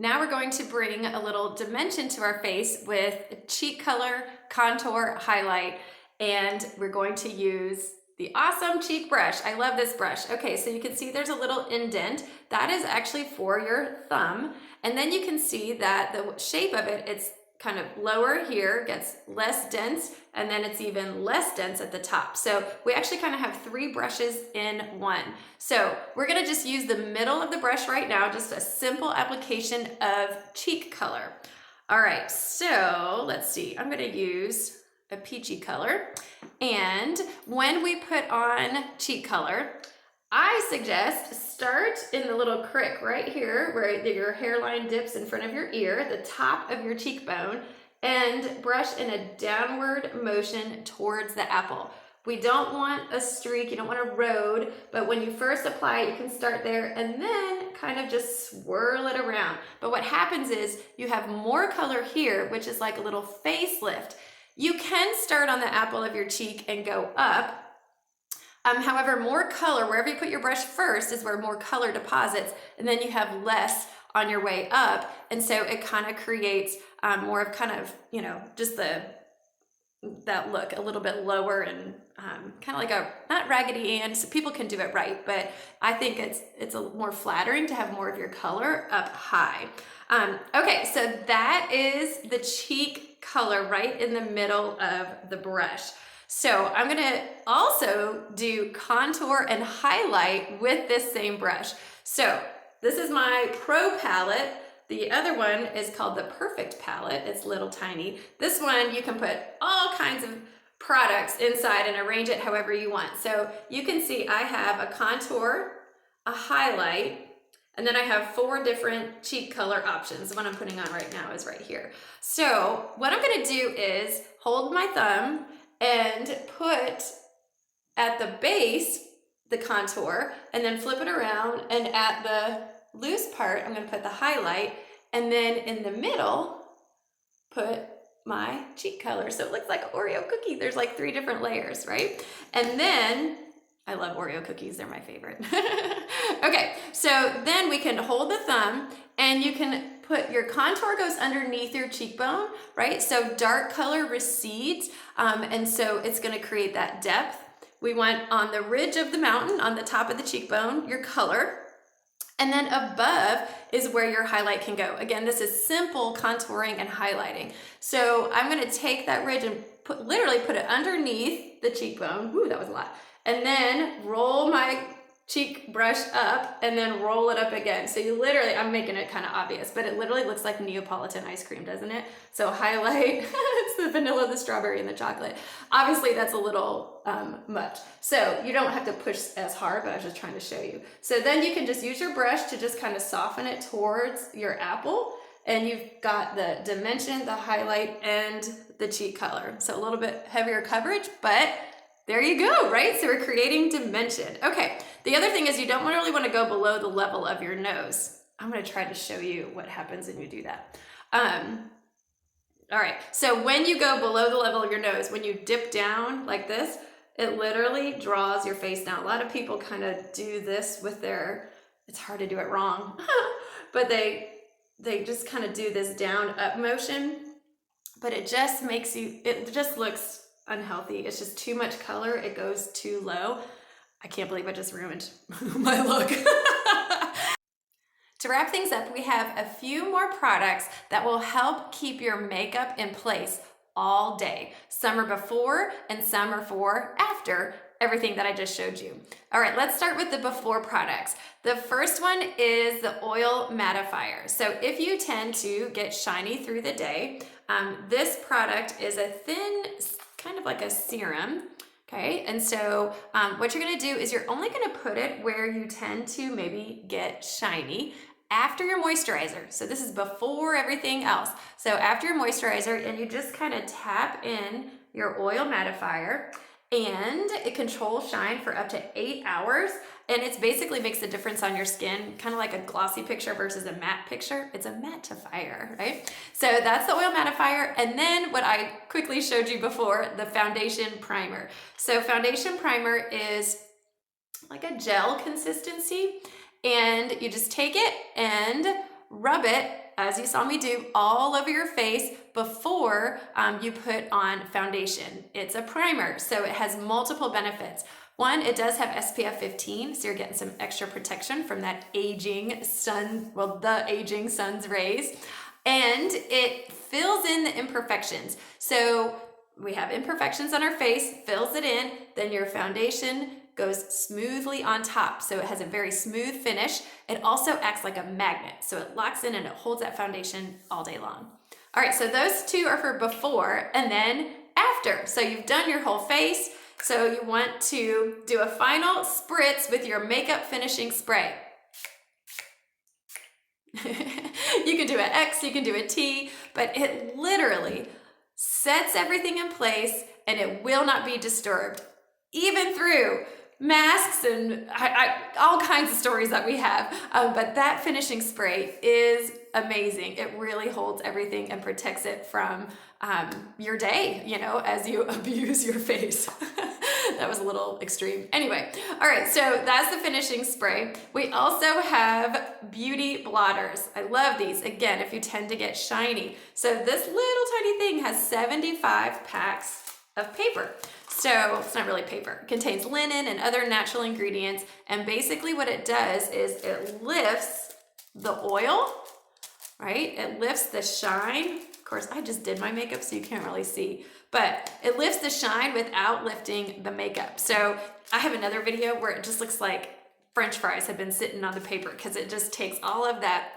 Now we're going to bring a little dimension to our face with cheek color, contour, highlight, and we're going to use the awesome cheek brush. I love this brush. Okay, so you can see there's a little indent. That is actually for your thumb. And then you can see that the shape of it, it's kind of lower here, gets less dense, and then it's even less dense at the top. So we actually kind of have three brushes in one. So we're gonna just use the middle of the brush right now, just a simple application of cheek color. All right, so let's see, I'm gonna use a peachy color. And when we put on cheek color, I suggest start in the little crick right here where your hairline dips in front of your ear, the top of your cheekbone, and brush in a downward motion towards the apple. We don't want a streak, you don't want a road, but when you first apply it, you can start there and then kind of just swirl it around. But what happens is you have more color here, which is like a little facelift. You can start on the apple of your cheek and go up. However, more color, wherever you put your brush first is where more color deposits, and then you have less on your way up. And so it kind of creates more of kind of, you know, just that look a little bit lower and kind of like a, not Raggedy Ann, so people can do it right, but I think it's a more flattering to have more of your color up high. Okay, so that is the cheek color right in the middle of the brush. So I'm gonna also do contour and highlight with this same brush. So this is my Pro palette. The other one is called the Perfect palette. It's little tiny. This one you can put all kinds of products inside and arrange it however you want. So you can see I have a contour, a highlight, and then I have 4 different cheek color options. The one I'm putting on right now is right here. So what I'm gonna do is hold my thumb and put at the base the contour and then flip it around, and at the loose part I'm going to put the highlight, and then in the middle put my cheek color. So it looks like an Oreo cookie. There's like 3 different layers, right? And then I love Oreo cookies, they're my favorite. Okay, so then we can hold the thumb and you can put your contour goes underneath your cheekbone, right? So dark color recedes, and so it's gonna create that depth. We want on the ridge of the mountain, on the top of the cheekbone, your color, and then above is where your highlight can go. Again, this is simple contouring and highlighting. So I'm gonna take that ridge and literally put it underneath the cheekbone. Woo, that was a lot. And then roll my cheek brush up and then roll it up again. So you literally, I'm making it kind of obvious, but it literally looks like Neapolitan ice cream, doesn't it? So highlight, it's the vanilla, the strawberry, and the chocolate. Obviously that's a little much. So you don't have to push as hard, but I was just trying to show you. So then you can just use your brush to just kind of soften it towards your apple, and you've got the dimension, the highlight, and the cheek color. So a little bit heavier coverage, but there you go, right? So we're creating dimension. Okay, the other thing is you don't really want to go below the level of your nose. I'm gonna try to show you what happens when you do that. All right, so when you go below the level of your nose, when you dip down like this, it literally draws your face down. A lot of people kind of do this with their, it's hard to do it wrong, but they just kind of do this down up motion, but it just makes you, it just looks unhealthy. It's just too much color. It goes too low. I can't believe I just ruined my look. To wrap things up, we have a few more products that will help keep your makeup in place all day. Some are before and some are for after everything that I just showed you. All right, let's start with the before products. The first one is the oil mattifier. So if you tend to get shiny through the day, this product is a thin, kind of like a serum, okay? And so what you're gonna do is you're only gonna put it where you tend to maybe get shiny after your moisturizer. So this is before everything else. So after your moisturizer, and you just kind of tap in your oil mattifier, and it controls shine for up to 8 hours. And it basically makes a difference on your skin, kind of like a glossy picture versus a matte picture. It's a mattifier, right? So that's the oil mattifier. And then what I quickly showed you before, the foundation primer. So foundation primer is like a gel consistency, and you just take it and rub it as you saw me do, all over your face before you put on foundation. It's a primer, so it has multiple benefits. One, it does have SPF 15, so you're getting some extra protection from that aging sun, well, the aging sun's rays. And it fills in the imperfections. So we have imperfections on our face, fills it in, then your foundation goes smoothly on top. So it has a very smooth finish. It also acts like a magnet. So it locks in and it holds that foundation all day long. All right, so those two are for before and then after. So you've done your whole face. So you want to do a final spritz with your makeup finishing spray. You can do an X, you can do a T, but it literally sets everything in place and it will not be disturbed, even through masks and all kinds of stories that we have. But that finishing spray is amazing. It really holds everything and protects it from your day, you know, as you abuse your face. That was a little extreme. Anyway, all right, so that's the finishing spray. We also have beauty blotters. I love these, again, if you tend to get shiny. So this little tiny thing has 75 packs of paper. So it's not really paper. It contains linen and other natural ingredients. And basically what it does is it lifts the oil, right? It lifts the shine. Of course, I just did my makeup, so you can't really see. But it lifts the shine without lifting the makeup. So I have another video where it just looks like French fries have been sitting on the paper because it just takes all of that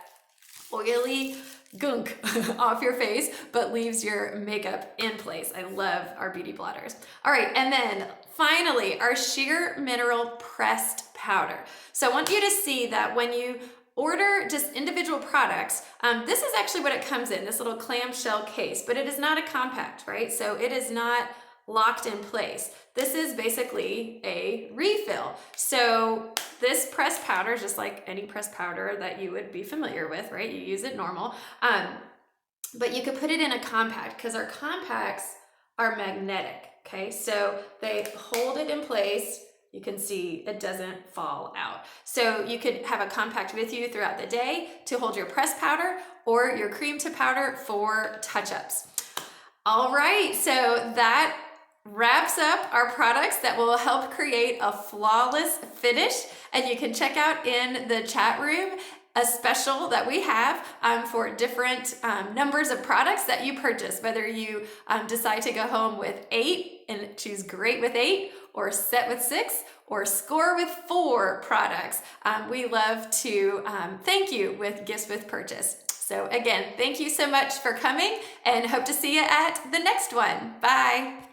oily gunk off your face, but leaves your makeup in place. I love our beauty blotters. All right, and then finally, our Sheer Mineral Pressed Powder. So I want you to see that when you order just individual products, this is actually what it comes in, this little clamshell case, but it is not a compact, right? So it is not locked in place. This is basically a refill. So this pressed powder, just like any pressed powder that you would be familiar with, right? You use it normal, but you could put it in a compact because our compacts are magnetic, okay? So they hold it in place. You can see it doesn't fall out. So you could have a compact with you throughout the day to hold your pressed powder or your cream to powder for touch-ups. All right, so that wraps up our products that will help create a flawless finish. And you can check out in the chat room a special that we have for different numbers of products that you purchase, whether you decide to go home with 8 and choose great with 8, or set with 6, or score with 4 products. We love to thank you with gifts with purchase. So again, thank you so much for coming and hope to see you at the next one. Bye.